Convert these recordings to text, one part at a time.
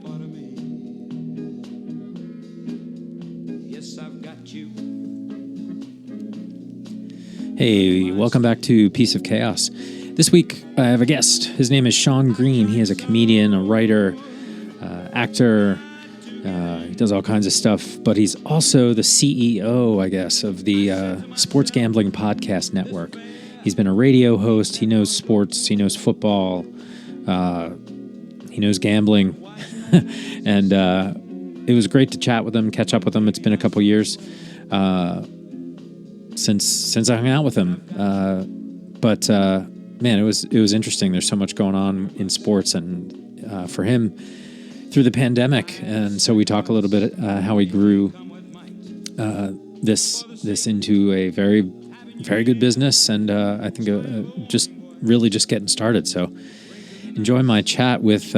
part of me. Yes, I've got you. Hey, welcome back to Piece of Chaos. This week, I have a guest. His name is Sean Green. He is a comedian, a writer, actor. He does all kinds of stuff, but he's also the CEO, I guess, of the Sports Gambling Podcast Network. He's been a radio host. He knows sports. He knows football. He knows gambling. And it was great to chat with him, catch up with him. It's been a couple years since I hung out with him. But man, it was interesting. There's so much going on in sports, and for him through the pandemic. And so we talk a little bit how he grew this into a very, very good business, and I think just getting started. So enjoy my chat with.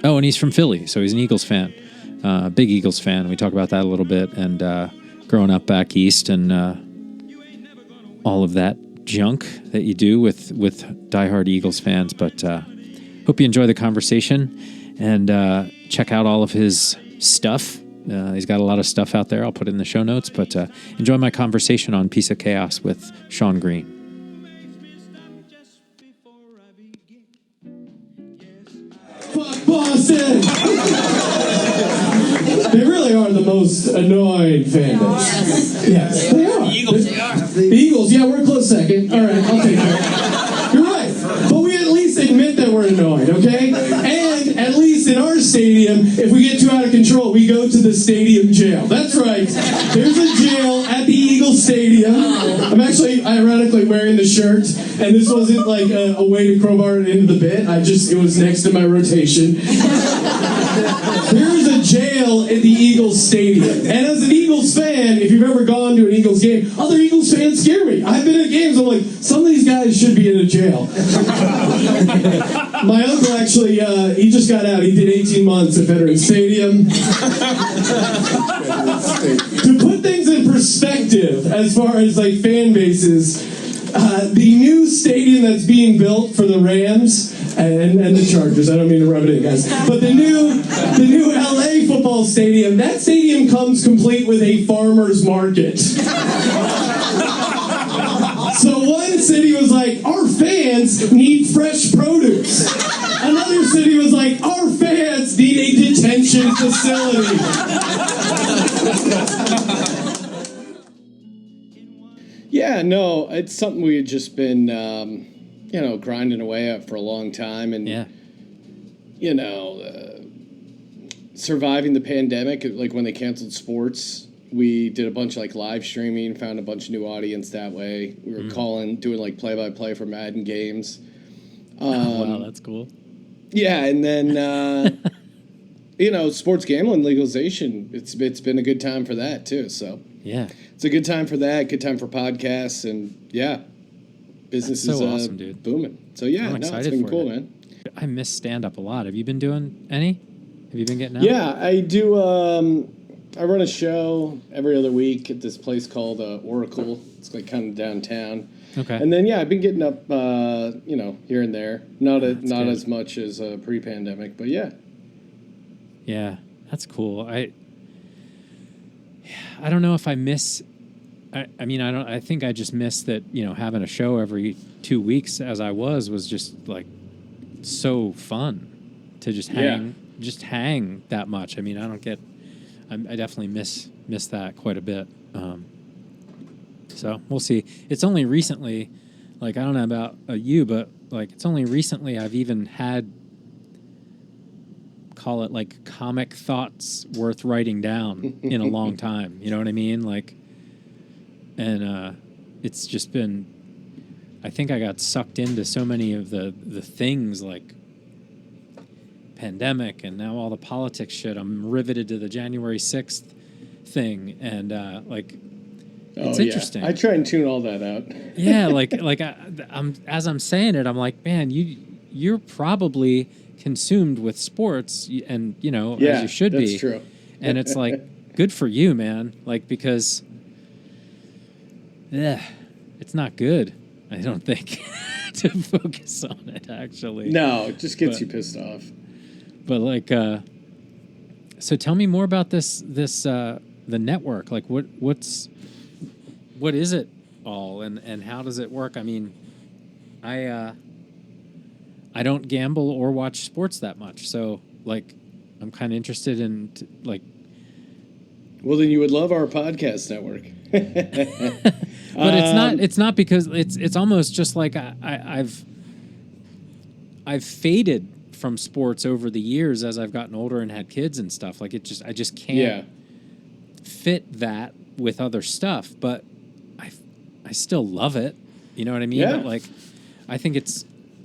And he's from Philly, so he's an Eagles fan, big Eagles fan. We talk about that a little bit, and growing up back east, and all of that junk that you do with diehard Eagles fans. But hope you enjoy the conversation, and check out all of his stuff. He's got a lot of stuff out there. I'll put it in the show notes, but enjoy my conversation on Piece of Chaos with Sean Green. Fuck Boston! They really are the most annoying fan base. Yes, they are. The Eagles, yeah, we're a close second. All right, I'll take that. You're right. But we at least admit that we're annoyed, okay? And at least in our stadium, if we get too out of control, we go to the stadium jail. That's right. There's a jail at the Eagles Stadium. I'm actually, ironically, wearing the shirt, and this wasn't like a way to crowbar it into the bit. It was next to my rotation. There's a jail at the Eagles Stadium. And as an Eagles fan, if you've ever gone to an Eagles game, other Eagles fans scare me. I've been at games, I'm like, some of these guys should be in a jail. My uncle actually, he just got out. He did 18 months at Veterans Stadium. To put things in perspective, as far as like fan bases, the new stadium that's being built for the Rams and the Chargers, I don't mean to rub it in, guys, but the new LA football stadium, that stadium comes complete with a farmer's market. So one city was like, our fans need fresh produce. Another city was like, our fans need a detention facility. Yeah, no, it's something we had just been, grinding away at for a long time. And, surviving the pandemic, like when they canceled sports, we did a bunch of like live streaming, found a bunch of new audience that way. We were doing like play-by-play for Madden games. Wow, that's cool. Yeah, and then, sports gambling legalization, it's been a good time for that too, so. Yeah. It's a good time for that, good time for podcasts, and yeah, business is awesome, dude. Booming. So yeah, it's been cool, man. I miss stand-up a lot. Have you been doing any? Have you been getting out? Yeah, I do. I run a show every other week at this place called Oracle. It's like kind of downtown. Okay. And then I've been getting up, here and there. Not as much as pre-pandemic, but yeah. Yeah, that's cool. I don't know if I miss. I think I just miss that. Having a show every 2 weeks, as I was just like so fun to just hang that much. I mean, I definitely miss that quite a bit. So we'll see. It's only recently, like, I don't know about you, but like it's only recently I've even had, call it like comic thoughts worth writing down in a long time. You know what I mean? Like, and it's just been, I think I got sucked into so many of the things like pandemic and now all the politics shit. I'm riveted to the January 6th thing, and it's interesting. I try and tune all that out. Yeah, I'm as I'm saying it, I'm like, man, you're probably consumed with sports, and as you should be. That's true. And it's like, good for you, man. Like, because it's not good, I don't think, to focus on it, actually. No, it just gets you pissed off. But So tell me more about this the network. Like what is it all, and how does it work? I mean, I don't gamble or watch sports that much, so like I'm kind of interested in like. Well, then you would love our podcast network. But it's not because it's almost just like I've faded from sports over the years as I've gotten older and had kids and stuff. Like I just can't fit that with other stuff, but I still love it. You know what I mean? Yeah. But like, I think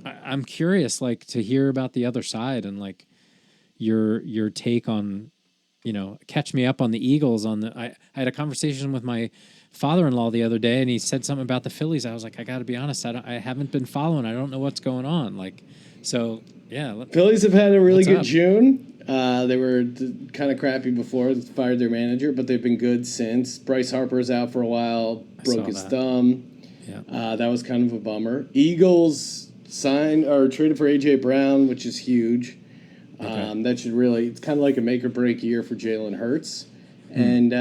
I'm curious, like, to hear about the other side and like your take on, catch me up on the Eagles. I had a conversation with my father-in-law the other day, and he said something about the Phillies. I was like, I got to be honest, I haven't been following. I don't know what's going on. Like, so yeah. Phillies have had a really good up? June. They were kind of crappy before, fired their manager, but they've been good since. Bryce Harper's out for a while, broke his thumb. Yeah. That was kind of a bummer. Eagles signed or traded for A.J. Brown, which is huge. Okay. That should really, it's kind of like a make or break year for Jalen Hurts. And,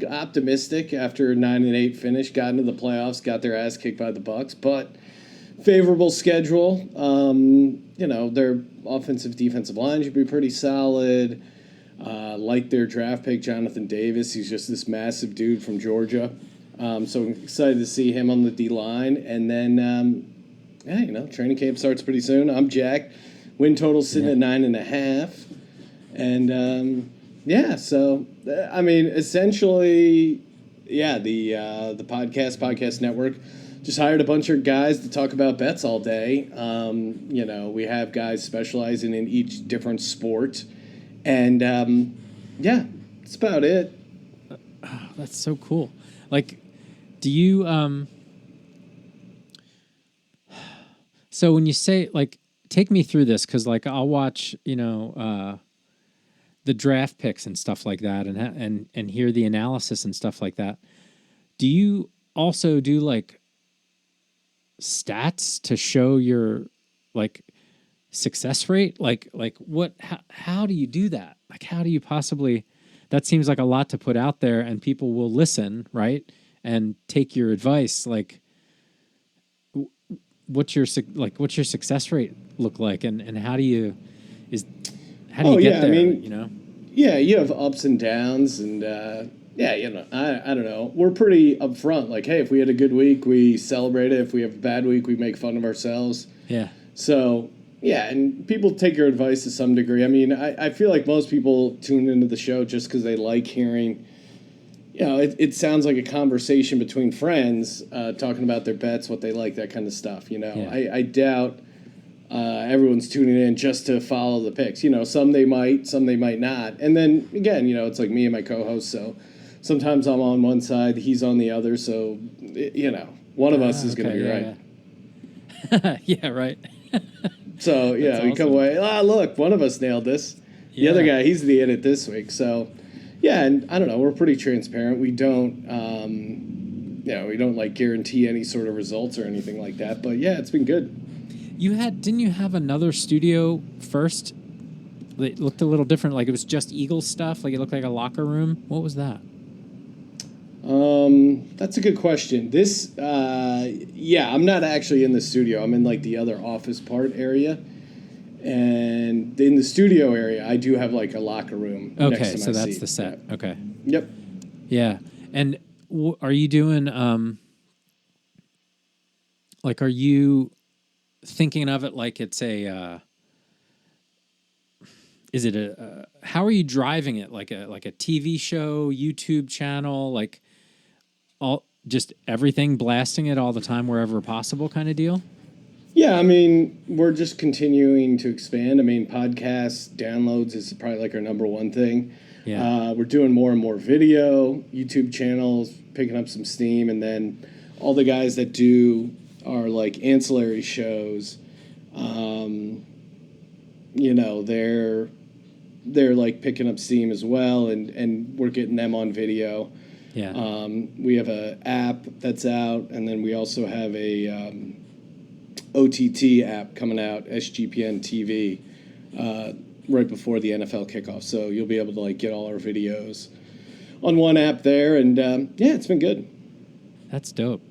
optimistic after a 9-8 finish, got into the playoffs, got their ass kicked by the Bucks, but favorable schedule. Their offensive defensive line should be pretty solid. Like their draft pick, Jonathan Davis. He's just this massive dude from Georgia. So I'm excited to see him on the D-line. And then, training camp starts pretty soon. I'm jacked. Win total sitting at 9.5. And, essentially, the podcast network just hired a bunch of guys to talk about bets all day. We have guys specializing in each different sport. And, that's about it. Oh, that's so cool. Like, do you, so when you say, like, take me through this, because, like, I'll watch, the draft picks and stuff like that, and hear the analysis and stuff like that. Do you also do, like, stats to show your, like, success rate? Like what, how do you do that? Like, how do you possibly, that seems like a lot to put out there, and people will listen, right? And take your advice. Like, what's your success rate look like? And how do you get there? Yeah, you have ups and downs, and I don't know. We're pretty upfront. Like, hey, if we had a good week, we celebrate it. If we have a bad week, we make fun of ourselves. Yeah. So, and people take your advice to some degree. I mean, I feel like most people tune into the show just because they like hearing, it sounds like a conversation between friends talking about their bets, what they like, that kind of stuff, Yeah. I doubt everyone's tuning in just to follow the picks. Some they might not. And then, again, it's like me and my co-host, so sometimes I'm on one side, he's on the other, so, one of us is going to be right. Yeah, yeah, right. So, we awesome. come away, look, one of us nailed this. The other guy, he's the idiot this week. So, and I don't know, we're pretty transparent. We don't, like guarantee any sort of results or anything like that. But, it's been good. Didn't you have another studio first? It looked a little different, like it was just Eagles stuff, like it looked like a locker room. What was that? That's a good question. This, I'm not actually in the studio. I'm in like the other office part area. And in the studio area, I do have like a locker room next to my so that's seat. the set. Yeah. Okay. Yep. Yeah. And are you doing, are you thinking of it like it's how are you driving it? Like a TV show, YouTube channel, like all, just everything, blasting it all the time wherever possible kind of deal? Yeah, I mean, we're just continuing to expand. I mean, podcast downloads is probably like our number one thing. Yeah. We're doing more and more video, YouTube channels, picking up some steam, and then all the guys that do our like ancillary shows, they're like picking up steam as well, and we're getting them on video. Yeah. We have an app that's out, and then we also have a OTT app coming out, SGPN TV. right before the NFL kickoff. So you'll be able to like get all our videos on one app there, and yeah, it's been good. That's dope.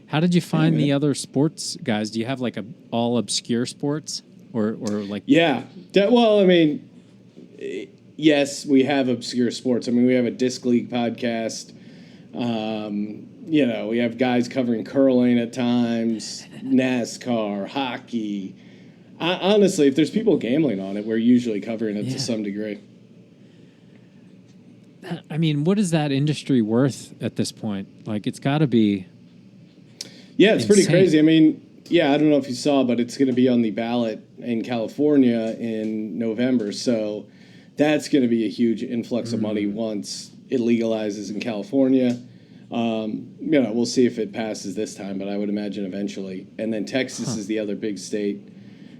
How did you find man. the other sports guys? Do you have like a all obscure sports or like? Yeah. Well, I mean, yes, we have obscure sports. I mean, we have a disc league podcast. You know, we have guys covering curling at times, NASCAR, hockey. Honestly, if there's people gambling on it, we're usually covering it to some degree. I mean, what is that industry worth at this point? Like, it's got to be. Yeah, it's insane. pretty crazy. I mean, yeah, I don't know if you saw, but it's going to be on the ballot in California in November. So that's going to be a huge influx of money once it legalizes in California. You know, we'll see if it passes this time, but I would imagine eventually. And then Texas is the other big state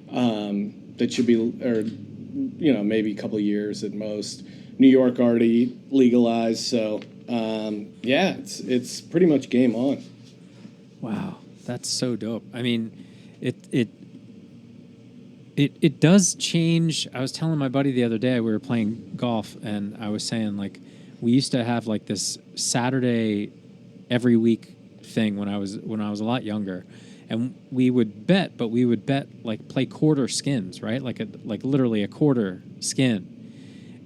that should be, or, you know, maybe a couple of years at most. New York already legalized. So, yeah, it's pretty much game on. Wow, that's so dope. I mean, it does change. I was telling my buddy the other day, we were playing golf, and I was saying, like, we used to have like this Saturday every week thing when I was a lot younger, and we would bet, but we would bet like play quarter skins, right? Like literally a quarter skin.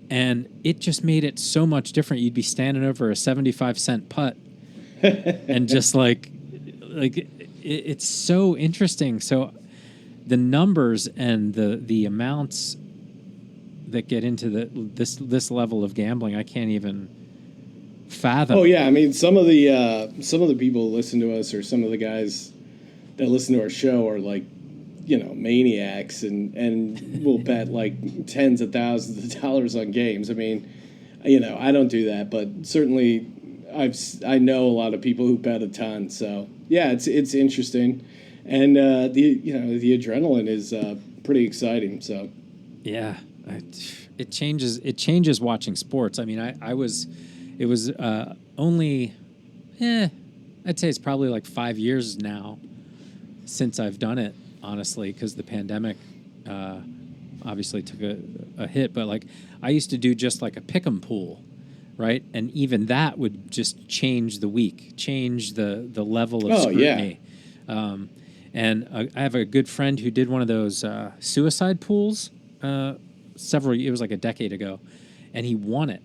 And it just made it so much different. You'd be standing over a 75-cent putt and just like it's so interesting. So the numbers and the amounts that get into this level of gambling, I can't even fathom. Oh yeah, I mean some of the people who listen to us, or some of the guys that listen to our show, are like, you know, maniacs and will bet like tens of thousands of dollars on games. I mean, you know, I don't do that, but certainly I know a lot of people who bet a ton. So yeah, it's interesting, and the adrenaline is pretty exciting. So yeah, it changes watching sports. I mean, it was only, I'd say it's probably like 5 years now since I've done it, honestly, because the pandemic obviously took a hit. But like, I used to do just like a pick'em pool, right? And even that would just change the week, change the level of scrutiny. Yeah. And I have a good friend who did one of those suicide pools it was like a decade ago, and he won it.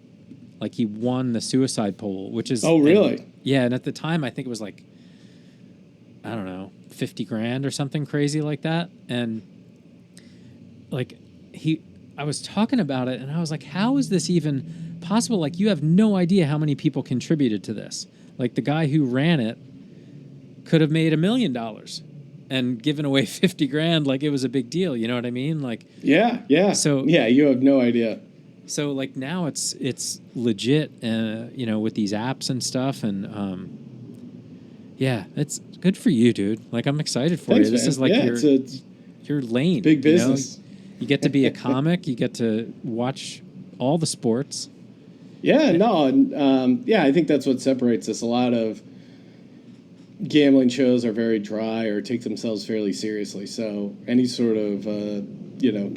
Like, he won the suicide pool, which is... Oh, really? And at the time, I think it was like, I don't know, 50 grand or something crazy like that. And like, I was talking about it, and I was like, how is this even possible? Like, you have no idea how many people contributed to this. Like, the guy who ran it could have made $1 million and given away 50 grand like it was a big deal. You know what I mean? Like, yeah. So yeah, you have no idea. So like now it's legit, you know, with these apps and stuff, and yeah, it's good for you, dude. Like, I'm excited for Thanks, you. This man. is like your lane. Big business. You know? You get to be a comic. You get to watch all the sports. Yeah, no, yeah, I think that's what separates us. A lot of gambling shows are very dry or take themselves fairly seriously. So any sort of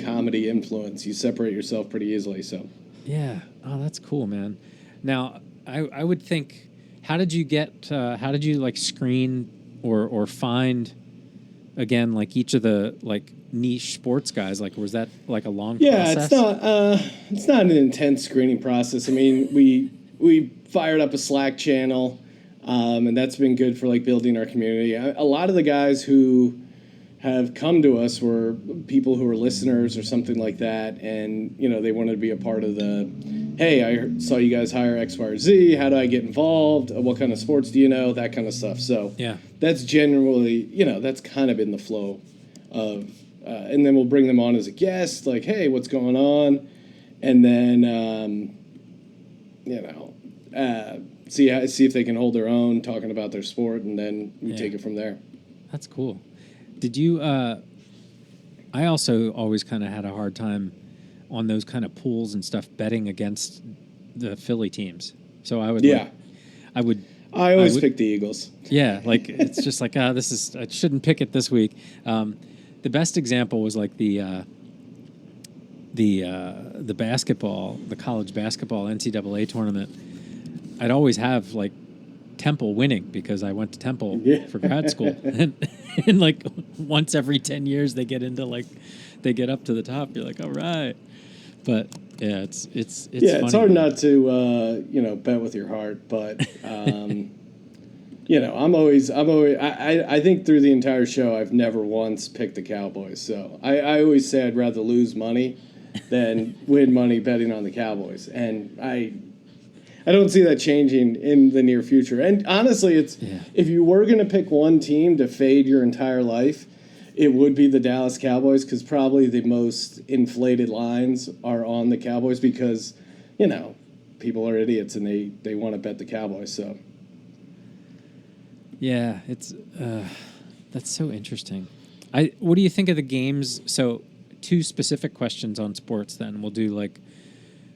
comedy influence, you separate yourself pretty easily. So yeah, oh, that's cool, man. Now I would think, how did you like screen or find again like each of the like niche sports guys? Like, was that like a long process? It's not an intense screening process. I mean, we fired up a Slack channel, and that's been good for like building our community. A lot of the guys who have come to us were people who were listeners or something like that, and they wanted to be a part of the, hey, I saw you guys hire X, Y, or Z. How do I get involved? What kind of sports do you know? That kind of stuff. So yeah, that's generally, that's kind of been the flow of, and then we'll bring them on as a guest, like, hey, what's going on? And then, see if they can hold their own, talking about their sport, and then we take it from there. That's cool. Did you? I also always kind of had a hard time on those kind of pools and stuff betting against the Philly teams. So I would. Yeah. I would. I always pick the Eagles. Yeah, like it's just like I shouldn't pick it this week. The best example was like the the basketball, the college basketball NCAA tournament, I'd always have like Temple winning because I went to Temple for grad school, and like once every 10 years they get up to the top. You're like, all right, but yeah, it's yeah, funny, it's hard man. not to bet with your heart, but I'm always I think through the entire show I've never once picked the Cowboys. So I always say I'd rather lose money than win money betting on the Cowboys, and I don't see that changing in the near future. And honestly, if you were going to pick one team to fade your entire life, it would be the Dallas Cowboys, because probably the most inflated lines are on the Cowboys because, people are idiots and they want to bet the Cowboys. So Yeah, it's that's so interesting. What do you think of the games? So, two specific questions on sports. Then we'll do like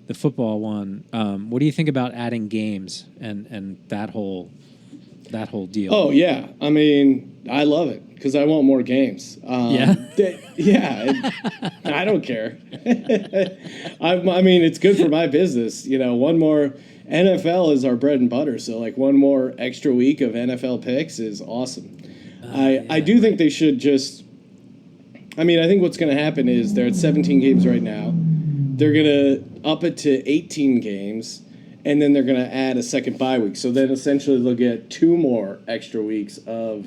the football one. What do you think about adding games and that whole deal? Oh yeah, I mean, I love it because I want more games. Yeah? I don't care. I mean, it's good for my business. One more NFL is our bread and butter. So like one more extra week of NFL picks is awesome. I do think they should just. I mean, I think what's going to happen is they're at 17 games right now. They're going to up it to 18 games, and then they're going to add a second bye week. So then essentially they'll get 2 more extra weeks of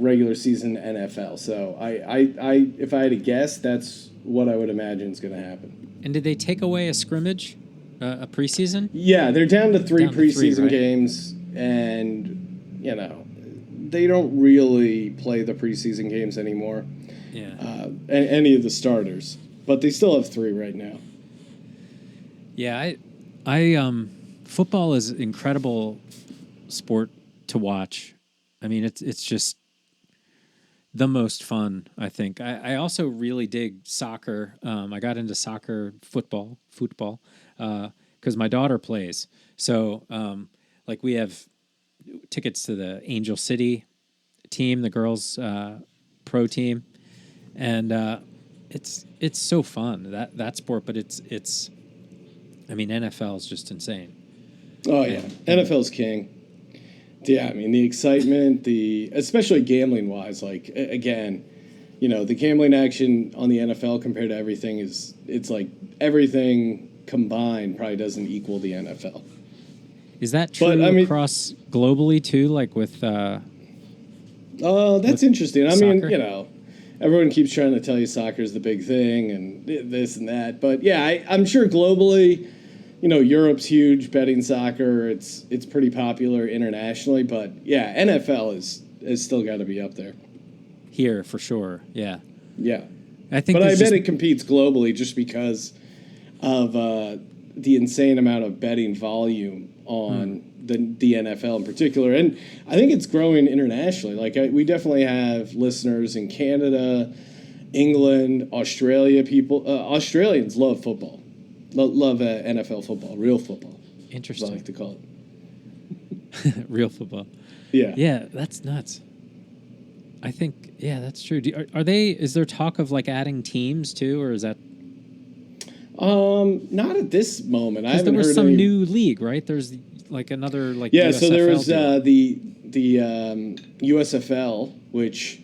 regular season NFL. So I if I had to guess, that's what I would imagine is going to happen. And did they take away a scrimmage, a preseason? Yeah, they're down to 3 preseason right? games, and they don't really play the preseason games anymore. Yeah. Any of the starters, but they still have 3 right now. Yeah, I football is incredible sport to watch. I mean, it's just the most fun, I think. I also really dig soccer. I got into football, because my daughter plays. So, like we have tickets to the Angel City team, the girls' pro team, and it's so fun that sport. But it's I mean, NFL is just insane. Oh yeah, NFL's king. Yeah, I mean the excitement, especially gambling wise. Like again, the gambling action on the NFL compared to everything it's like everything combined probably doesn't equal the NFL. Is that true across globally too? Like with that's with interesting. I soccer? mean, everyone keeps trying to tell you soccer's the big thing and this and that, but yeah, I'm sure globally. Europe's huge betting soccer. It's pretty popular internationally, but yeah, NFL is still got to be up there. Here for sure. Yeah. Yeah. I think, but I bet it competes globally just because of the insane amount of betting volume on the NFL in particular, and I think it's growing internationally. Like we definitely have listeners in Canada, England, Australia. Australians love football. Love NFL football, real football. Interesting. As I like to call it. Real football. Yeah. Yeah, that's nuts. I think, yeah, that's true. Is there talk of like adding teams too, or is that? Not at this moment. I haven't there was heard some any... new league, right? There's like another like yeah. USFL So there was the USFL, which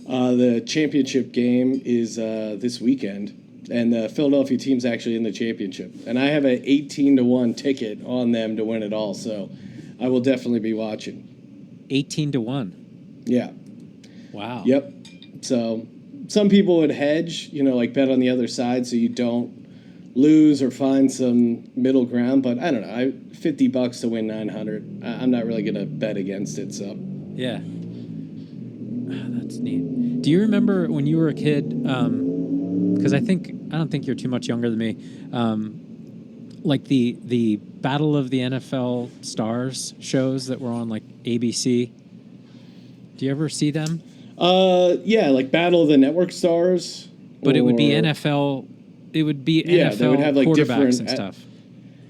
the championship game is this weekend. And the Philadelphia team's actually in the championship. And I have an 18-1 ticket on them to win it all. So I will definitely be watching. 18-1? Yeah. Wow. Yep. So some people would hedge, like bet on the other side so you don't lose or find some middle ground. But I don't know. $50 to win 900. I'm not really going to bet against it. So. Yeah. That's neat. Do you remember when you were a kid... because I don't think you're too much younger than me. Like the Battle of the NFL Stars shows that were on like ABC. Do you ever see them? Yeah, like Battle of the Network Stars. But it would be NFL. It would be NFL they would have like quarterbacks and stuff.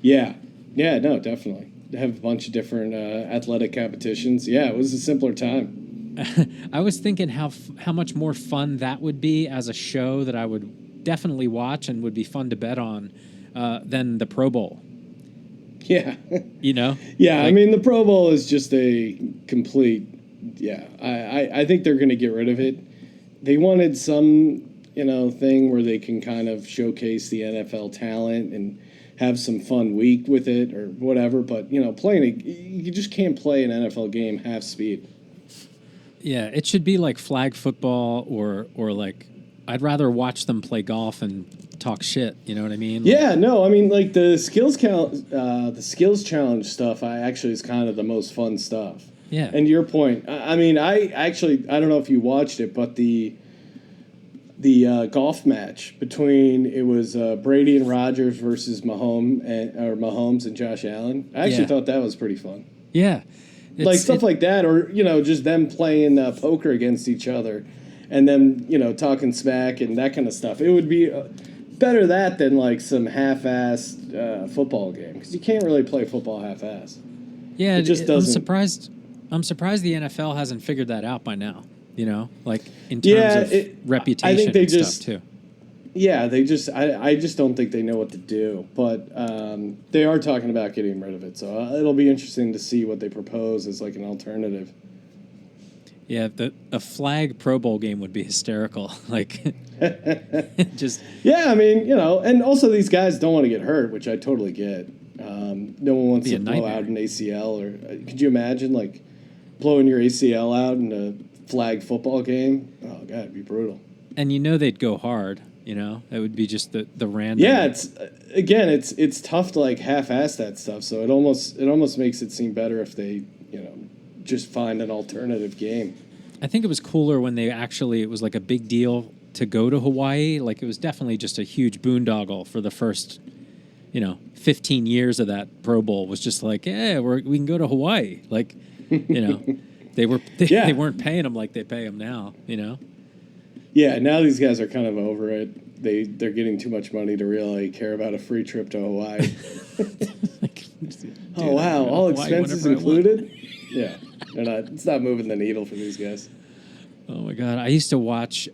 Yeah, no, definitely. They have a bunch of different athletic competitions. Yeah, it was a simpler time. I was thinking how much more fun that would be as a show that I would definitely watch and would be fun to bet on than the Pro Bowl. Yeah. You know? Yeah, Like, I mean, the Pro Bowl is just a complete, yeah. I think they're going to get rid of it. They wanted some, thing where they can kind of showcase the NFL talent and have some fun week with it or whatever. But, you just can't play an NFL game half speed. yeah, it should be like flag football or like I'd rather watch them play golf and talk shit. You know what I mean? Yeah, no, I mean, like the skills challenge stuff, I actually is kind of the most fun stuff. Yeah. And to your point, I mean, I don't know if you watched it, but the golf match between it was Brady and Rodgers versus Mahomes and Josh Allen. I actually thought that was pretty fun. Yeah. Like stuff like that, or just them playing poker against each other, and them talking smack and that kind of stuff. It would be better that than like some half-assed football game, because you can't really play football half-assed. Yeah, it just doesn't. I'm surprised the NFL hasn't figured that out by now. Like in terms of reputation I think they stuff too. Yeah, I just don't think they know what to do. But they are talking about getting rid of it, so it'll be interesting to see what they propose as like an alternative. Yeah, a flag Pro Bowl game would be hysterical. Like, just yeah, I mean, and also these guys don't want to get hurt, which I totally get. No one wants to blow out an ACL, or could you imagine like blowing your ACL out in a flag football game? Oh god, it'd be brutal. And they'd go hard. It would be just the random. Yeah, it's tough to like half-ass that stuff. So it almost makes it seem better if they just find an alternative game. I think it was cooler when it was like a big deal to go to Hawaii. Like it was definitely just a huge boondoggle for the first 15 years of that Pro Bowl. Was just like, yeah, we can go to Hawaii. Like they weren't paying them like they pay them now. Yeah, now these guys are kind of over it. They're getting too much money to really care about a free trip to Hawaii. Oh wow, all expenses included? Yeah, it's not moving the needle for these guys. Oh my god, I used to watch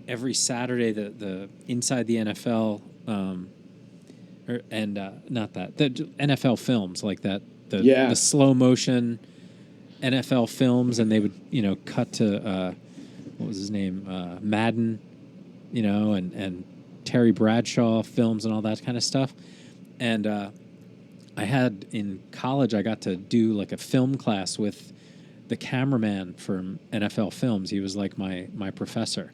every Saturday the Inside the NFL the NFL films like that. The slow motion NFL films, and they would cut to what was his name, Madden, and Terry Bradshaw films and all that kind of stuff. And I had in college, I got to do like a film class with the cameraman from NFL Films. He was like my professor.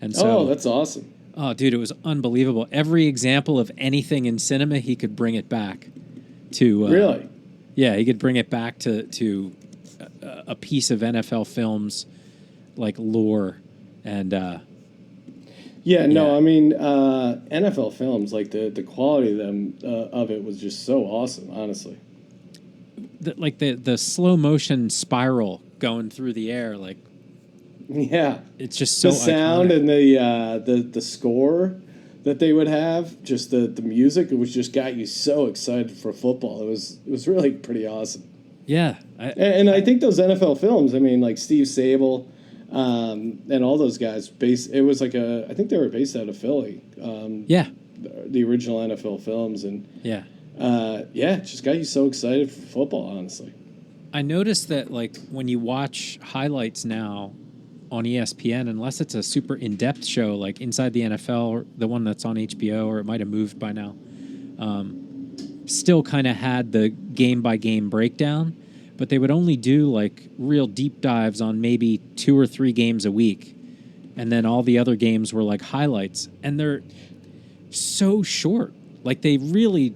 And so, that's awesome. Oh, dude, it was unbelievable. Every example of anything in cinema, he could bring it back to. Really? Yeah, he could bring it back to a piece of NFL Films, like lore, and. I mean, NFL Films, like the quality of them of it was just so awesome, honestly. The slow motion spiral going through the air, like. Yeah, it's just so the sound iconic. And the score that they would have, just the music, it was just got you so excited for football. It was really pretty awesome. Yeah, I think those NFL Films, I mean, like Steve Sable, and all those guys. It was like I think they were based out of Philly. The original NFL Films, and it just got you so excited for football. Honestly, I noticed that like when you watch highlights now on ESPN, unless it's a super in-depth show like Inside the NFL or the one that's on HBO, or it might have moved by now, still kind of had the game-by-game breakdown, but they would only do like real deep dives on maybe 2 or 3 games a week, and then all the other games were like highlights, and they're so short. Like they really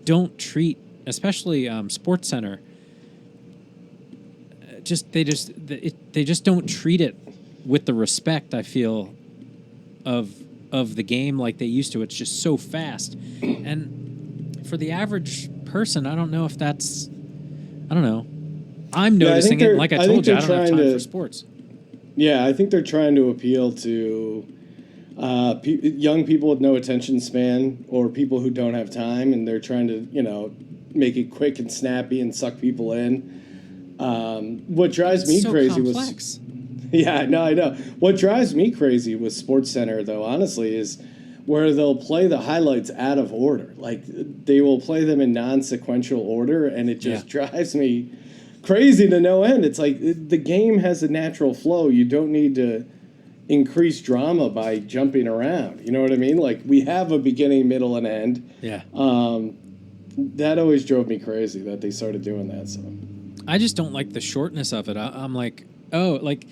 don't treat, especially SportsCenter, they just don't treat it with the respect I feel of the game like they used to. It's just so fast, and for the average person, I don't know if that's, I don't know. I'm noticing it. Like I told you, I don't have time for sports. Yeah, I think they're trying to appeal to young people with no attention span, or people who don't have time, and they're trying to make it quick and snappy and suck people in. What drives me crazy was, yeah, no, I know. What drives me crazy with SportsCenter, though, honestly, is where they'll play the highlights out of order. Like, they will play them in non-sequential order, and it just drives me crazy to no end. It's like the game has a natural flow. You don't need to increase drama by jumping around. You know what I mean? Like, we have a beginning, middle, and end. Yeah. That always drove me crazy that they started doing that. So I just don't like the shortness of it. I'm like, oh, like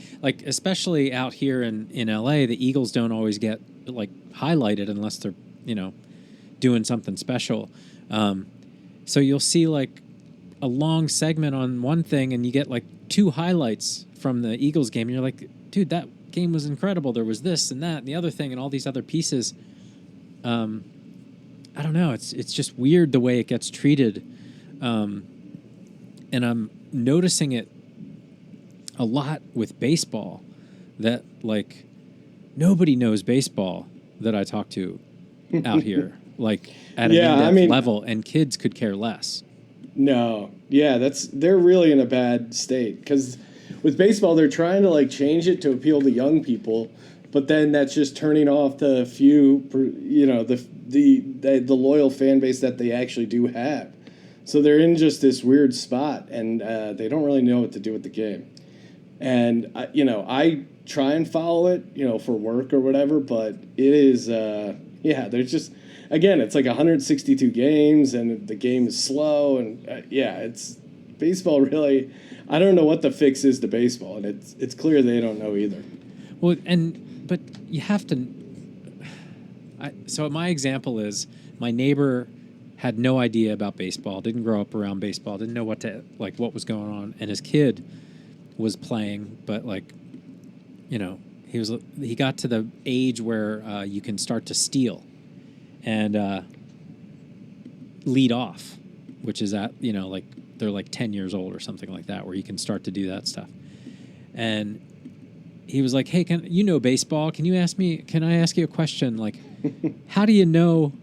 especially out here in LA, the Eagles don't always get like highlighted unless they're, doing something special. So you'll see like a long segment on one thing and you get like 2 highlights from the Eagles game. And you're like, dude, that game was incredible. There was this and that and the other thing and all these other pieces. I don't know. It's just weird the way it gets treated. And I'm noticing it a lot with baseball that like nobody knows baseball that I talk to out here, like at an in-depth level, and kids could care less. No. Yeah, they're really in a bad state because with baseball, they're trying to like change it to appeal to young people, but then that's just turning off the few, the loyal fan base that they actually do have. So they're in just this weird spot, and they don't really know what to do with the game. And I try and follow it, for work or whatever, but it is, there's just, again, it's like 162 games, and the game is slow, and it's baseball really. I don't know what the fix is to baseball, and it's clear they don't know either. Well, but you have to. So my example is my neighbor had no idea about baseball, didn't grow up around baseball, didn't know what was going on, and his kid was playing, but like, he got to the age where you can start to steal and lead off, which is at like they're like 10 years old or something like that, where you can start to do that stuff. And he was like, "Hey, baseball? Can I ask you a question? Like, how do you know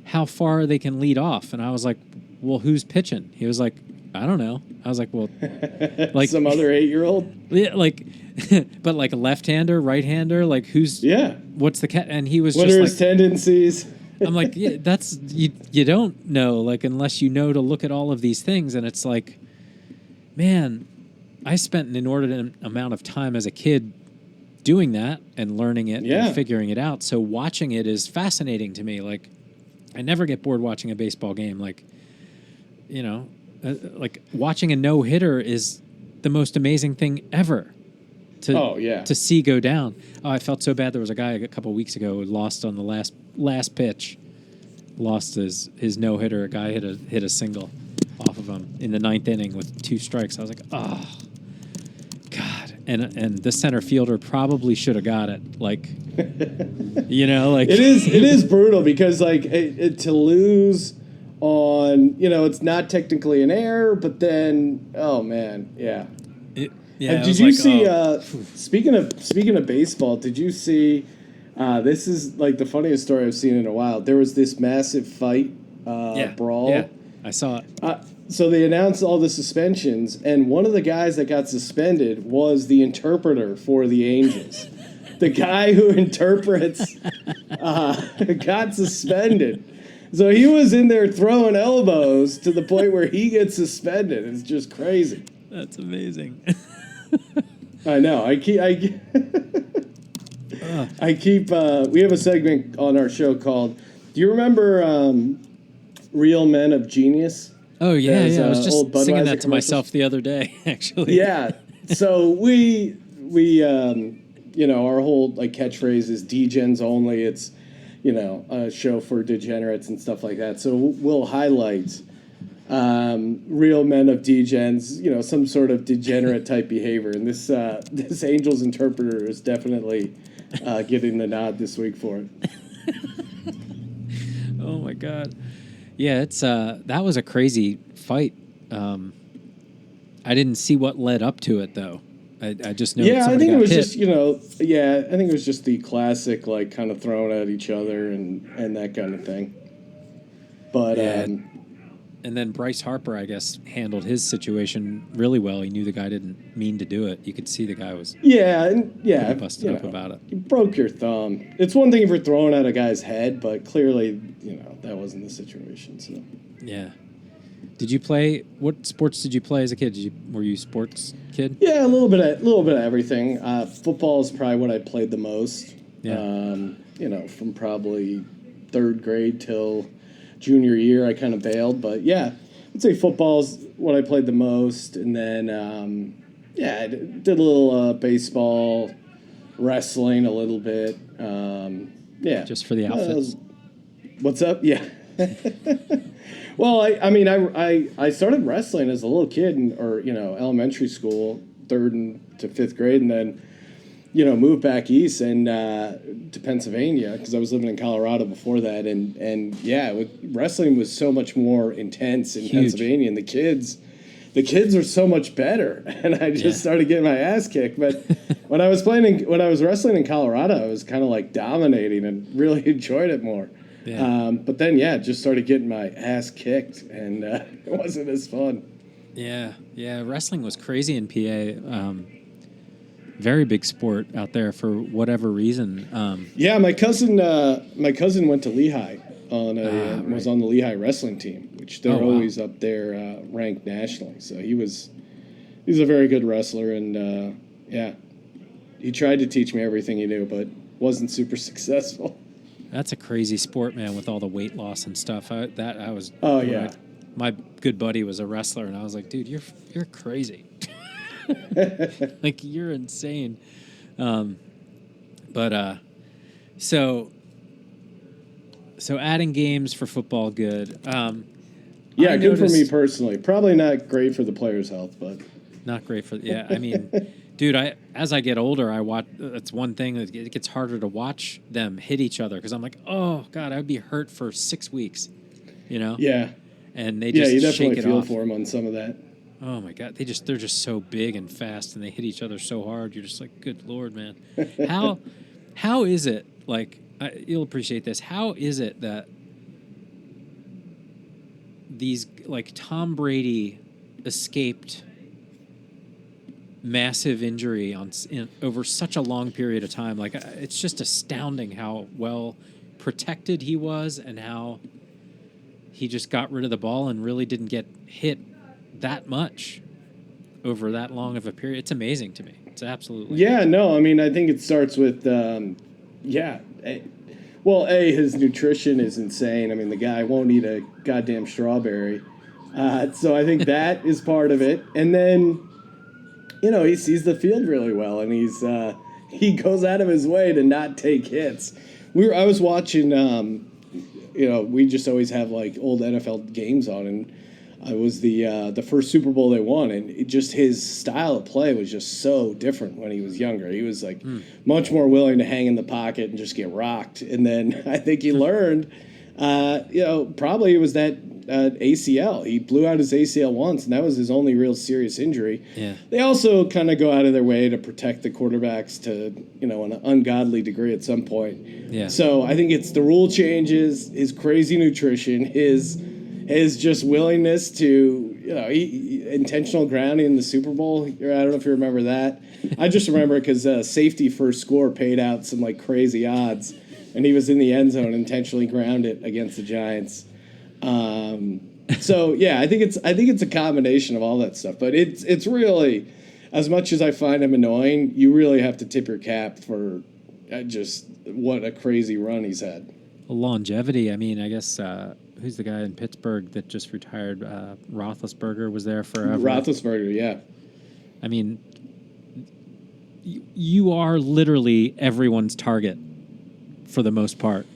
how far they can lead off?" And I was like, "Well, who's pitching?" He was like, "I don't know." I was like, "Well, like some other 8-year-old?" Yeah, like, but like a left-hander, right-hander, like who's? Yeah. What's the cat? And he was what just are like, his tendencies? I'm like, yeah, that's you don't know, like, unless you know to look at all of these things. And it's like, man, I spent an inordinate amount of time as a kid doing that and learning it and figuring it out. So watching it is fascinating to me. Like, I never get bored watching a baseball game. Like, like watching a no-hitter is the most amazing thing ever to see go down. Oh, I felt so bad. There was a guy a couple of weeks ago who lost on the last pitch, lost his no-hitter. A guy hit a single off of him in the 9th inning with 2 strikes. I was like, oh, God. And the center fielder probably should have got it. Like, like it is brutal because like to lose on, it's not technically an error, but then, oh man, yeah. Did you see? Speaking of baseball, did you see? This is like the funniest story I've seen in a while. There was this massive fight, brawl. Yeah, I saw it. So they announced all the suspensions, and one of the guys that got suspended was the interpreter for the Angels. The guy who interprets got suspended. So he was in there throwing elbows to the point where he gets suspended. It's just crazy. That's amazing. I know. We have a segment on our show called, do you remember Real Men of Genius? Oh, yeah, I was just singing that to myself the other day, actually. Yeah. So we our whole like catchphrase is Degens only. It's, a show for degenerates and stuff like that. So we'll highlight real men of degens, some sort of degenerate type behavior. And this Angels interpreter is definitely getting the nod this week for it. Oh my God. Yeah, it's that was a crazy fight. I didn't see what led up to it though. I just know. Yeah, I think it was hit. I think it was just the classic like kind of throwing at each other and that kind of thing. But And then Bryce Harper, I guess, handled his situation really well. He knew the guy didn't mean to do it. You could see the guy was pretty busted up about it. You broke your thumb. It's one thing if you're throwing at a guy's head, but clearly, that wasn't the situation. So Yeah. Did you play? What sports did you play as a kid? Were you a sports kid? yeah, a little bit of everything. Football is probably what I played the most. Yeah. From probably third grade till junior year, I kind of bailed, but yeah, I'd say football's what I played the most, and then I did a little baseball, wrestling a little bit. Just for the outfits. What's up? Yeah. Well, I started wrestling as a little kid, or elementary school, third to fifth grade, and then moved back east and to Pennsylvania because I was living in Colorado before that, and wrestling was so much more intense in Pennsylvania, and the kids were so much better, and I just started getting my ass kicked. But when I was wrestling in Colorado, I was kind of like dominating and really enjoyed it more. Yeah. But then just started getting my ass kicked, and it wasn't as fun. Yeah, wrestling was crazy in PA. Very big sport out there for whatever reason. My cousin went to Lehigh was on the Lehigh wrestling team, which they're always up there ranked nationally. So he's a very good wrestler, and he tried to teach me everything he knew, but wasn't super successful. That's a crazy sport, man, with all the weight loss and stuff. My good buddy was a wrestler, and I was like, dude, you're crazy. Like, you're insane. So adding games for football, good. Good for me personally. Probably not great for the players' health, but not great for. Yeah, I mean, dude, as I get older, I watch. That's one thing that it gets harder to watch them hit each other because I'm like, oh god, I would be hurt for 6 weeks. Yeah. And they just you definitely shake it feel off. for them on some of that. Oh my god, they're just so big and fast, and they hit each other so hard. You're just like, good lord, man. How is it like? You'll appreciate this. How is it that these like Tom Brady escaped massive injury over such a long period of time? Like, it's just astounding how well protected he was and how he just got rid of the ball and really didn't get hit that much over that long of a period. It's amazing to me. It's absolutely amazing. No, I mean, I think it starts with his nutrition is insane. I mean, the guy won't eat a goddamn strawberry. So I think that is part of it. And then, he sees the field really well, and he goes out of his way to not take hits. I was watching, we just always have like old NFL games on, and it was the first Super Bowl they won, and his style of play was just so different when he was younger. He was like much more willing to hang in the pocket and just get rocked. And then I think he learned, probably it was that ACL. He blew out his ACL once, and that was his only real serious injury. Yeah. They also kind of go out of their way to protect the quarterbacks to, an ungodly degree at some point. Yeah. So I think it's the rule changes, his crazy nutrition, his just willingness to, intentional grounding in the Super Bowl. I don't know if you remember that. I just remember because safety first score paid out some like crazy odds, and he was in the end zone intentionally grounded against the Giants. I think it's a combination of all that stuff. But it's really, as much as I find him annoying, you really have to tip your cap for just what a crazy run he's had. Longevity. I mean, I guess. Who's the guy in Pittsburgh that just retired? Roethlisberger was there forever. Roethlisberger, yeah. I mean, you are literally everyone's target for the most part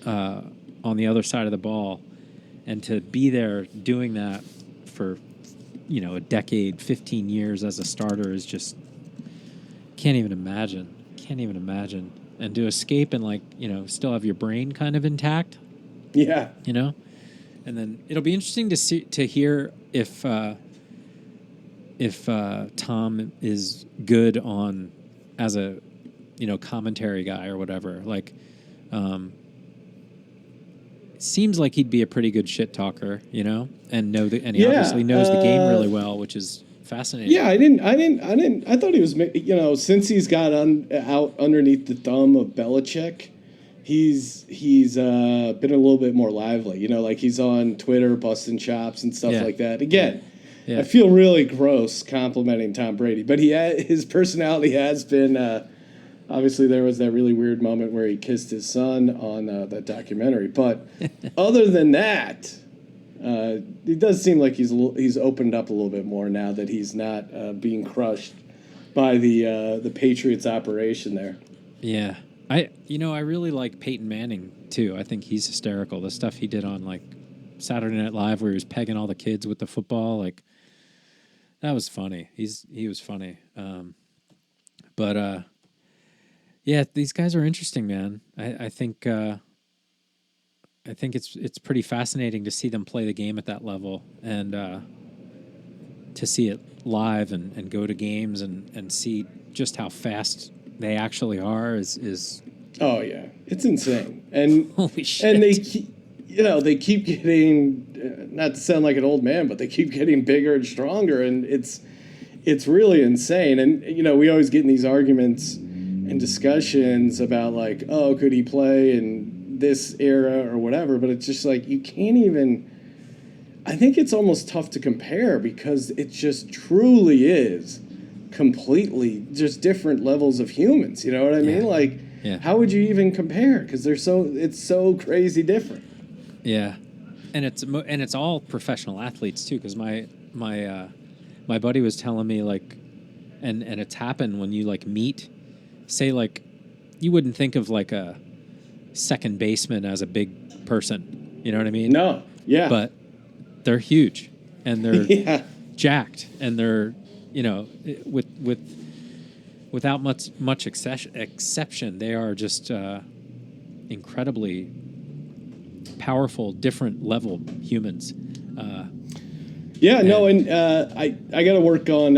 on the other side of the ball. And to be there doing that for, a decade, 15 years as a starter is just, can't even imagine. And to escape and still have your brain kind of intact. Yeah. And then it'll be interesting to hear if Tom is good on as a commentary guy or whatever. Like, seems like he'd be a pretty good shit talker, you know, and he obviously knows the game really well, which is fascinating. Yeah, I thought he was, you know, since he's got out underneath the thumb of Belichick, he's been a little bit more lively. You know, like he's on Twitter busting chops and stuff like that. Again, I feel really gross complimenting Tom Brady, but his personality has been. Obviously, there was that really weird moment where he kissed his son on that documentary. But other than that, it does seem like he's opened up a little bit more now that he's not being crushed by the Patriots operation there. Yeah. I really like Peyton Manning, too. I think he's hysterical. The stuff he did on, like, Saturday Night Live where he was pegging all the kids with the football, like, that was funny. He was funny. Yeah, these guys are interesting, man. I think it's pretty fascinating to see them play the game at that level and to see it live and go to games and see just how fast they actually are is oh yeah, it's insane. And holy shit. And they keep getting, not to sound like an old man, but they keep getting bigger and stronger, and it's really insane. And you know, we always get in these arguments and discussions about like, oh, could he play in this era or whatever, but it's just like you can't even. I think it's almost tough to compare because it just truly is completely just different levels of humans. You know what I mean? Like, how would you even compare? Because it's so crazy different. Yeah, and it's all professional athletes too. Because my buddy was telling me like, and it's happened when you like meet, say like, you wouldn't think of like a second baseman as a big person. You know what I mean? No. Yeah. But they're huge and they're jacked and they're, you know, without much exception, they are just incredibly powerful, different level humans. And I got to work on.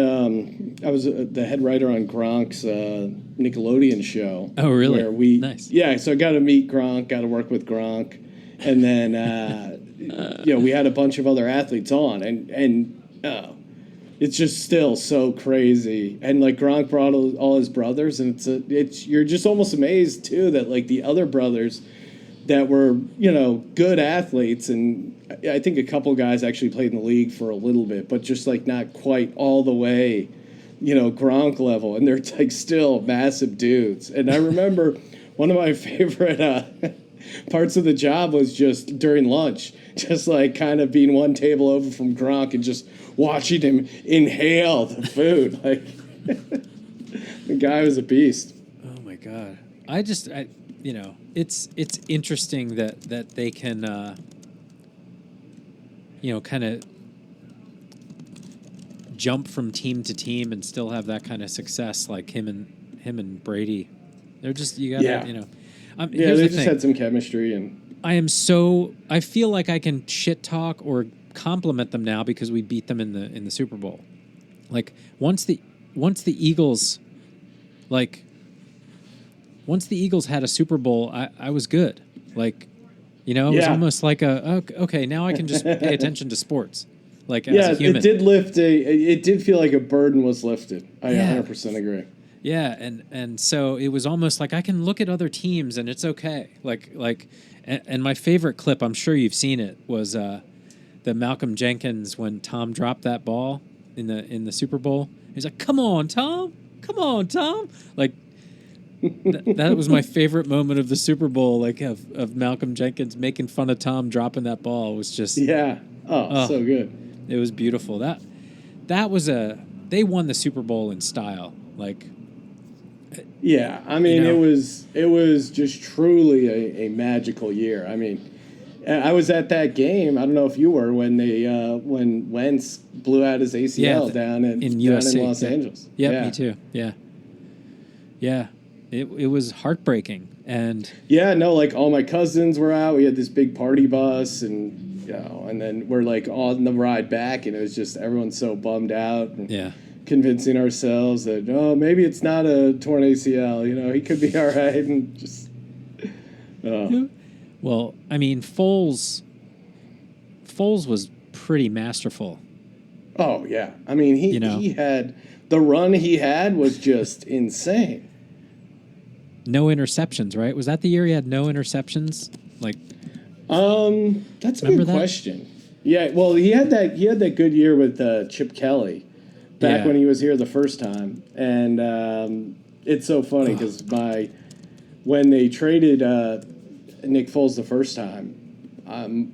I was the head writer on Gronk's Nickelodeon show. Oh, really? Where nice. Yeah, so I got to meet Gronk, got to work with Gronk, and then we had a bunch of other athletes on, and it's just still so crazy. And like Gronk brought all his brothers, and it's you're just almost amazed too that like the other brothers that were, you know, good athletes, and I think a couple guys actually played in the league for a little bit, but just like not quite all the way, you know, Gronk level, and they're like still massive dudes. And I remember one of my favorite parts of the job was just during lunch, just like kind of being one table over from Gronk and just watching him inhale the food. Like the guy was a beast. Oh my God. You know, it's interesting that they can, you know, kind of jump from team to team and still have that kind of success, like him and Brady. They're just, you gotta, you know. They just had some chemistry, and I feel like I can shit talk or compliment them now because we beat them in the Super Bowl. Like once the Eagles, once the Eagles had a Super Bowl, I was good. Like, you know, it was almost like okay, now I can just pay attention to sports. Like as a human. It did feel like a burden was lifted. I 100% agree. Yeah, and so it was almost like I can look at other teams and it's okay. And my favorite clip, I'm sure you've seen it, was the Malcolm Jenkins when Tom dropped that ball in the Super Bowl. He's like, "Come on, Tom! Come on, Tom!" Like that was my favorite moment of the Super Bowl. Like of Malcolm Jenkins making fun of Tom dropping that ball. It was just so good. It was beautiful. That was they won the Super Bowl in style. Like. Yeah, I mean, you know, it was just truly a magical year. I mean, I was at that game. I don't know if you were when when Wentz blew out his ACL down in Los Angeles. Yeah, me too. Yeah. It was heartbreaking, and like all my cousins were out. We had this big party bus, and and then we're like on the ride back, and it was just everyone's so bummed out. And, convincing ourselves that maybe it's not a torn ACL. You know, he could be all right, and just. Well, I mean, Foles was pretty masterful. Oh yeah, I mean he had the run he had was just insane. No interceptions, right? Was that the year he had no interceptions? Like, that's a good question. Yeah, well, he had that good year with Chip Kelly back when he was here the first time, and it's so funny because when they traded Nick Foles the first time,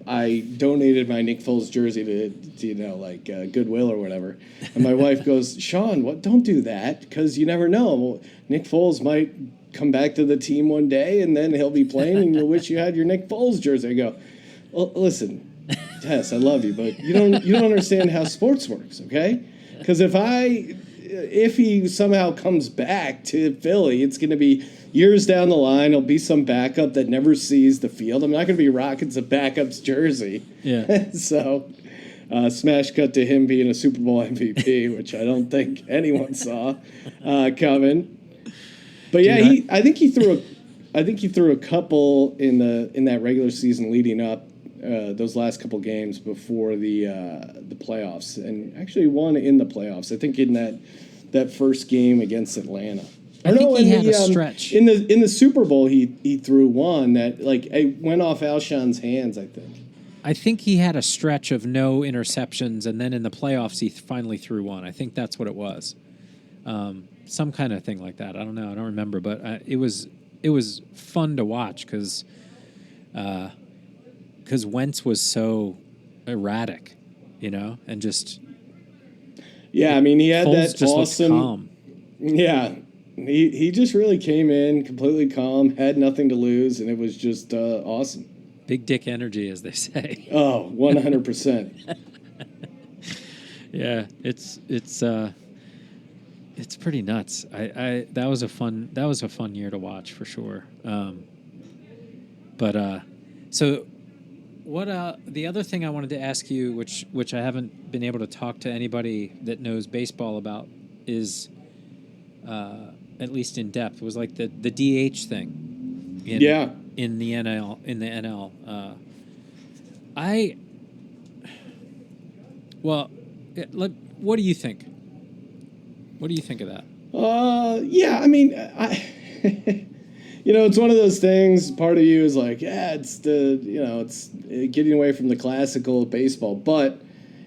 I donated my Nick Foles jersey to Goodwill or whatever, and my wife goes, "Sean, what? Don't do that because you never know. Well, Nick Foles might come back to the team one day, and then he'll be playing, and you'll wish you had your Nick Foles jersey." I go, "Well, listen, Tess, I love you, but you don't understand how sports works, okay? Because if he somehow comes back to Philly, it's going to be years down the line. He'll be some backup that never sees the field. I'm not going to be rocking some backup's jersey." Yeah. So, smash cut to him being a Super Bowl MVP, which I don't think anyone saw coming. But yeah, I think he threw a couple in that regular season leading up those last couple games before the playoffs, and actually one in the playoffs. I think in that first game against Atlanta. I think he had a stretch in the Super Bowl. He threw one that it went off Alshon's hands. I think he had a stretch of no interceptions, and then in the playoffs he finally threw one. I think that's what it was. Some kind of thing like that. I don't know. I don't remember, but it was fun to watch because Wentz was so erratic, and just I mean he had Foles that just awesome. Calm. Yeah, he just really came in completely calm, had nothing to lose, and it was just awesome. Big dick energy, as they say. Oh, 100%. Yeah, it's pretty nuts. That was a fun year to watch for sure. So what the other thing I wanted to ask you, which I haven't been able to talk to anybody that knows baseball about, is at least in depth, was like the DH thing. In the NL. What do you think? What do you think of that? Yeah, I mean, it's one of those things. Part of you is like, it's it's getting away from the classical baseball, but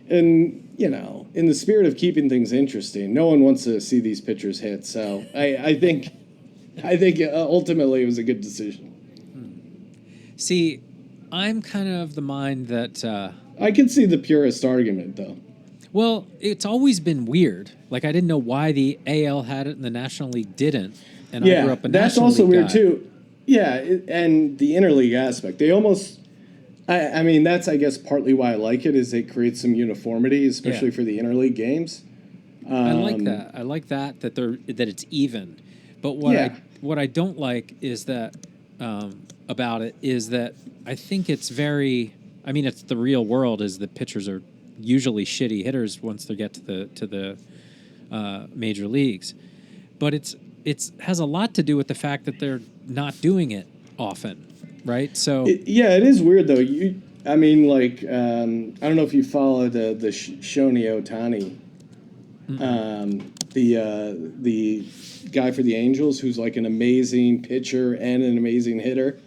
in the spirit of keeping things interesting, no one wants to see these pitchers hit. So I think ultimately it was a good decision. See, I'm kind of the mind that I can see the purist argument, though. Well, it's always been weird. Like, I didn't know why the AL had it and the National League didn't. And I grew up a National League that's also weird, guy. too. Yeah, and the interleague aspect. They almost... I mean, that's, I guess, partly why I like it, is it creates some uniformity, especially for the interleague games. I like that. I like that it's even. But what I don't like is that... about it is that I think it's very... I mean, it's the real world, is that pitchers are usually shitty hitters once they get to the major leagues, but it's has a lot to do with the fact that they're not doing it often, right? So it is weird though. I don't know if you follow the Shoni Ohtani, the guy for the Angels, who's like an amazing pitcher and an amazing hitter.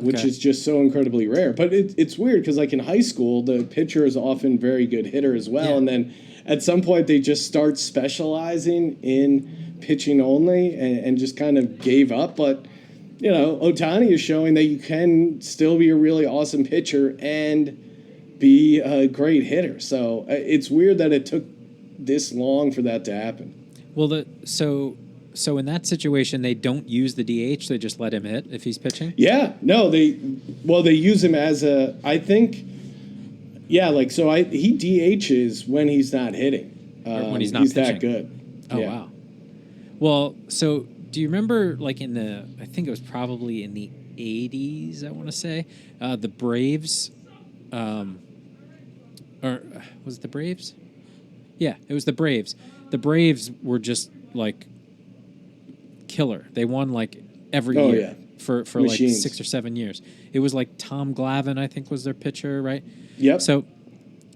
Which is just so incredibly rare. But it's weird because, like, in high school, the pitcher is often very good hitter as well. Yeah. And then at some point, they just start specializing in pitching only and just kind of gave up. But, Ohtani is showing that you can still be a really awesome pitcher and be a great hitter. So it's weird that it took this long for that to happen. Well, So in that situation, they don't use the DH. They just let him hit if he's pitching? Yeah. No, they use him as I think, he DHs when he's not hitting. When he's not he's pitching. That good. Oh, wow. Well, so do you remember, like, I think it was probably in the 80s, I want to say, the Braves, or was it the Braves? Yeah, it was the Braves. The Braves were just, like, killer. They won like every year for like Machines. 6 or 7 years. It was like Tom Glavine, I think, was their pitcher, right? Yep. So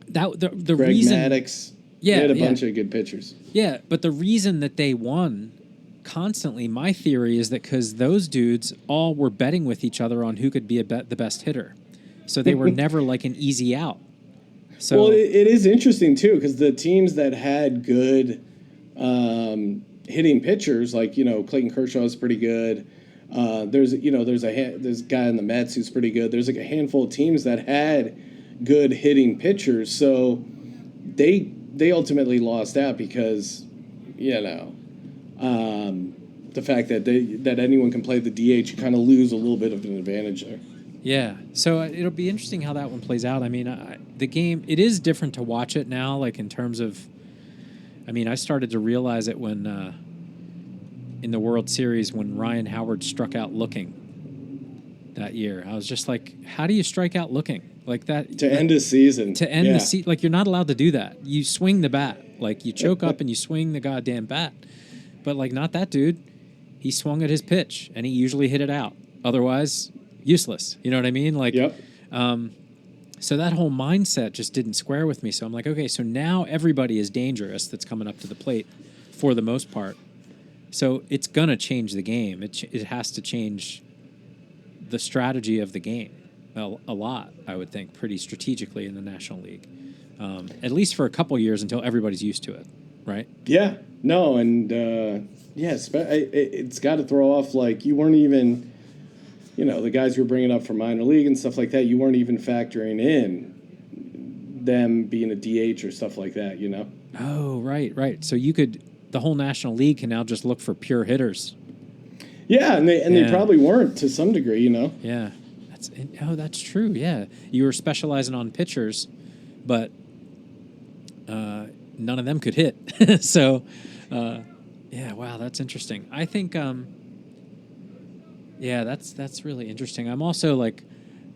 that the Greg reason, Maddux. yeah, They had a yeah. bunch of good pitchers. Yeah, but the reason that they won constantly, my theory is that because those dudes all were betting with each other on who could be the best hitter, so they were never like an easy out. So Well, it is interesting too because the teams that had good hitting pitchers, like Clayton Kershaw is pretty good. There's a guy in the Mets who's pretty good. There's like a handful of teams that had good hitting pitchers, so they ultimately lost out because the fact that anyone can play the DH, you kind of lose a little bit of an advantage there. yeah, so it'll be interesting how that one plays out. I mean, the game, it is different to watch it now, like in terms of, I mean, I started to realize it when in the World Series when Ryan Howard struck out looking that year. I was just like, how do you strike out looking like that To end a season. To end the season, like you're not allowed to do that. You swing the bat, like you choke up and you swing the goddamn bat. But like not that dude. He swung at his pitch and he usually hit it out. Otherwise, useless. You know what I mean? Like, Yep. so that whole mindset just didn't square with me. So I'm like, okay, so now everybody is dangerous that's coming up to the plate for the most part. So it's going to change the game. It has to change the strategy of the game a lot, I would think, pretty strategically in the National League. At least for a couple years until everybody's used to it, right? Yeah. No, and it's got to throw off like you weren't even, the guys you were bringing up from minor league and stuff like that, you weren't even factoring in them being a DH or stuff like that, Oh, right. So the whole National League can now just look for pure hitters. Yeah, and they probably weren't to some degree, Yeah. That's true, yeah. You were specializing on pitchers, but none of them could hit. So, yeah, wow, that's interesting. I think, that's really interesting. I'm also like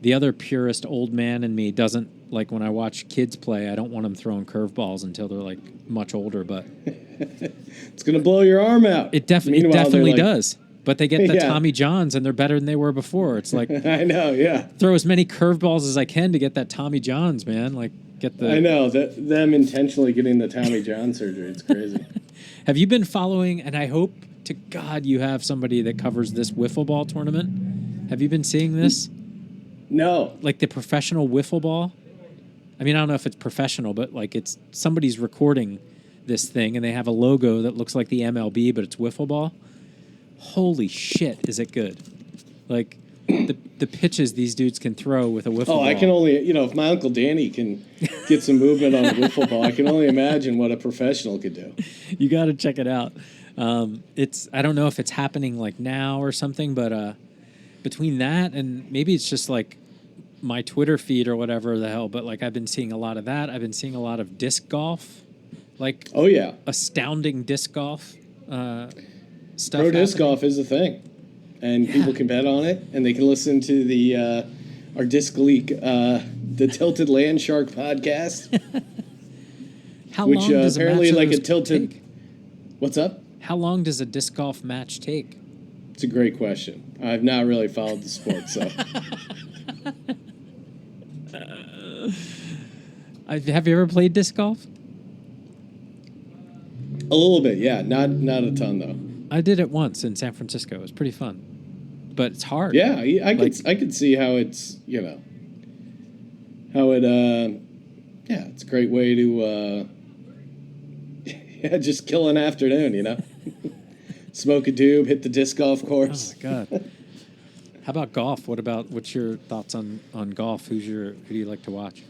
the other purist old man in me doesn't like when I watch kids play. I don't want them throwing curveballs until they're like much older, but it's gonna blow your arm out. It definitely does. But they get the Yeah. Tommy Johns and they're better than they were before. It's like I know, yeah. throw as many curveballs as I can to get that Tommy Johns, man. Like get the. I know them intentionally getting the Tommy John surgery. It's crazy. Have you been following? And I hope to God you have somebody that covers this wiffle ball tournament. Have you been seeing this? No. Like the professional wiffle ball. I mean, I don't know if it's professional, but like it's somebody's recording this thing and they have a logo that looks like the MLB, but it's wiffle ball. Holy shit, is it good? Like the pitches these dudes can throw with a wiffle ball. I can only, if my Uncle Danny can get some movement on a wiffle ball, I can only imagine what a professional could do. You got to check it out. I don't know if it's happening like now or something, but between that and maybe it's just like my Twitter feed or whatever the hell, but like I've been seeing a lot of that. I've been seeing a lot of disc golf, like Oh yeah, astounding disc golf stuff. pro disc happening. golf is a thing, and Yeah. people can bet on it, and they can listen to the our disc league, the Tilted Land Shark podcast, How which long does apparently a match like of a those tilted. take? What's up? How long does a disc golf match take? It's a great question. I've not really followed the sport, so Have you ever played disc golf? a little bit, yeah. Not a ton though. I did it once in San Francisco. It was pretty fun, but it's hard. Yeah, I Like- could see how it's how it it's a great way to just kill an afternoon, Smoke a doob, hit the disc golf Oh course. my god. How about golf? What's your thoughts on golf? Who do you like to watch?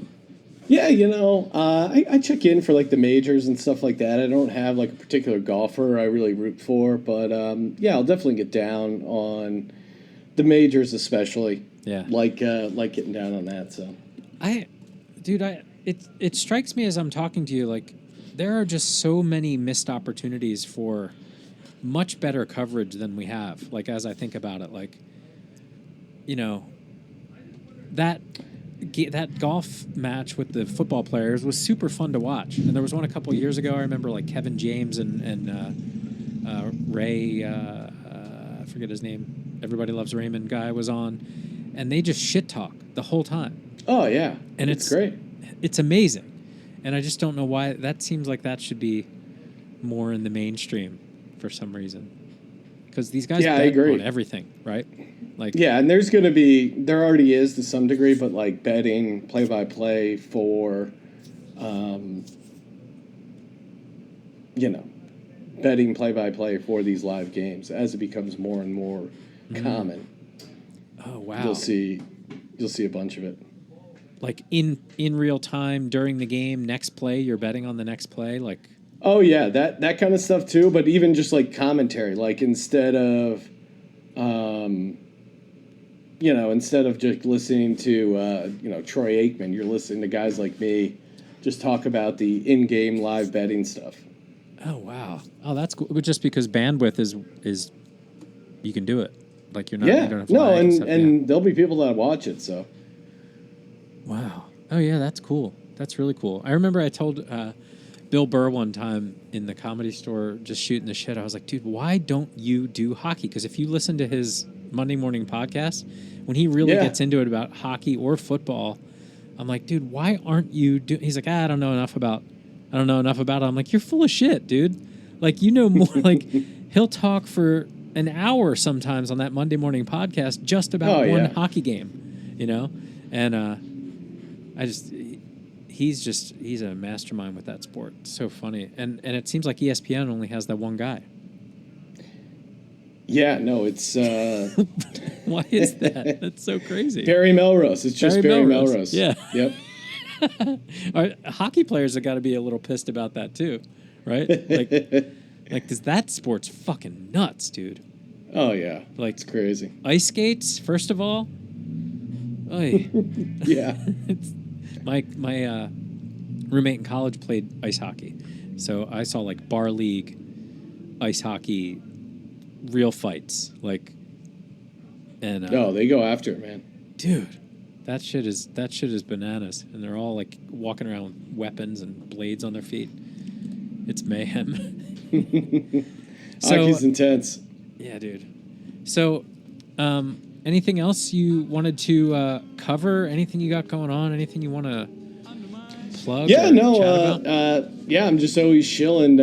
Yeah, I check in for like the majors and stuff like that. I don't have like a particular golfer I really root for, but I'll definitely get down on the majors, especially. Yeah. Like getting down on that. So. It strikes me as I'm talking to you like there are just so many missed opportunities for much better coverage than we have. Like as I think about it, like that golf match with the football players was super fun to watch. And there was one a couple years ago. I remember like Kevin James and Ray, I forget his name. Everybody Loves Raymond guy was on, and they just shit talk the whole time. Oh yeah, And it's great. It's amazing. And I just don't know why. That seems like that should be more in the mainstream for some reason. Because these guys bet on everything, right? Like, yeah, and there already is to some degree, but like betting play-by-play for, betting play-by-play for these live games as it becomes more and more common. Oh wow! You'll see a bunch of it. Like in real time during the game, next play, you're betting on the next play, like. Oh yeah, that kind of stuff too. But even just like commentary, like instead of just listening to Troy Aikman, you're listening to guys like me just talk about the in-game live betting stuff. Oh wow! Oh, that's cool. But just because bandwidth is you can do it. Like you're not. Yeah. You don't have to No, lag and there'll be people that watch it. So. Wow. Oh yeah, that's cool. That's really cool. I remember I told Bill Burr one time in the Comedy Store, just shooting the shit. I was like, dude, why don't you do hockey? Because if you listen to his Monday morning podcast, when he really gets into it about hockey or football, I'm like, dude, why aren't you doing? He's like, I don't know enough about it. I'm like, you're full of shit, dude. Like, you know more. Like, he'll talk for an hour sometimes on that Monday morning podcast just about one hockey game, And he's a mastermind with that sport. It's so funny. And it seems like ESPN only has that one guy. Yeah, no, it's... Why is that? That's so crazy. Barry Melrose. It's just Barry Melrose. Yeah. Yep. Hockey players have got to be a little pissed about that too, right? Like, because that sport's fucking nuts, dude. Oh, yeah. Like, it's crazy. Ice skates, first of all. Oy. Yeah. My roommate in college played ice hockey, so I saw like bar league ice hockey, real fights, like. And they go after it, man. Dude, that shit is bananas, and they're all like walking around with weapons and blades on their feet. It's mayhem. Hockey's intense. Yeah, dude. So, anything else you wanted to cover? Anything you got going on? Anything you want to plug? Yeah, no. I'm just always chilling.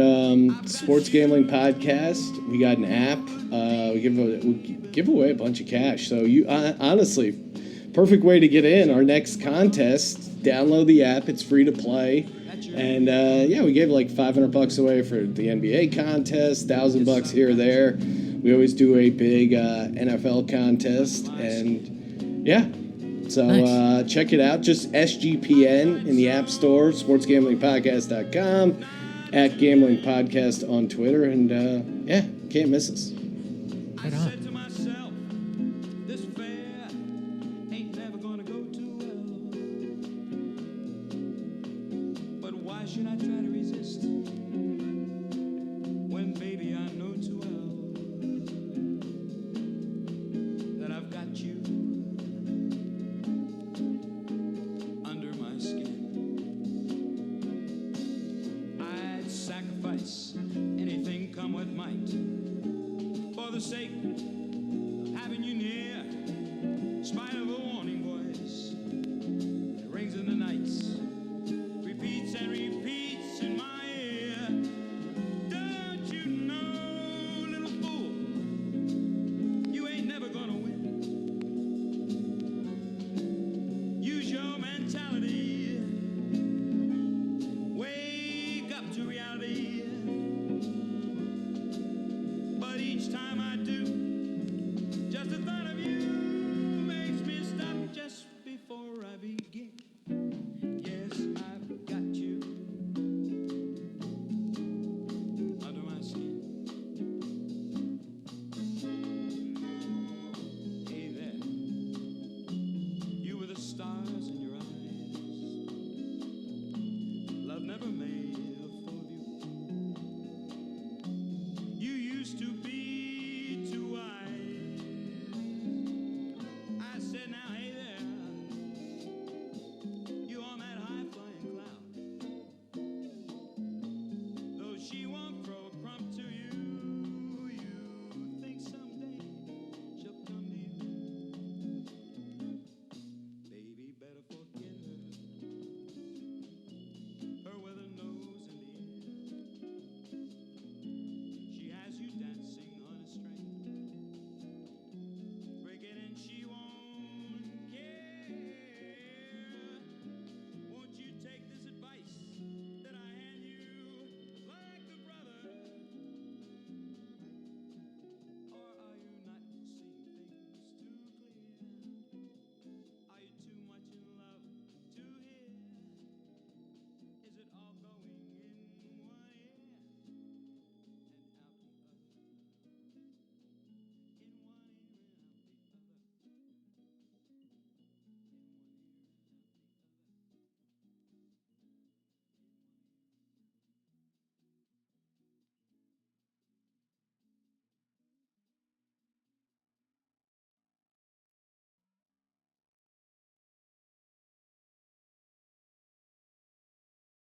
Sports Gambling Podcast. We got an app. We give away a bunch of cash. So you honestly, perfect way to get in. Our next contest. Download the app. It's free to play. And we gave like $500 away for the NBA contest. $1,000 here or there. We always do a big NFL contest, and so nice. Check it out. Just SGPN in the App Store, sportsgamblingpodcast.com, @gamblingpodcast on Twitter, and can't miss us. Right on. Anything come what might, for the sake of having you near, spite of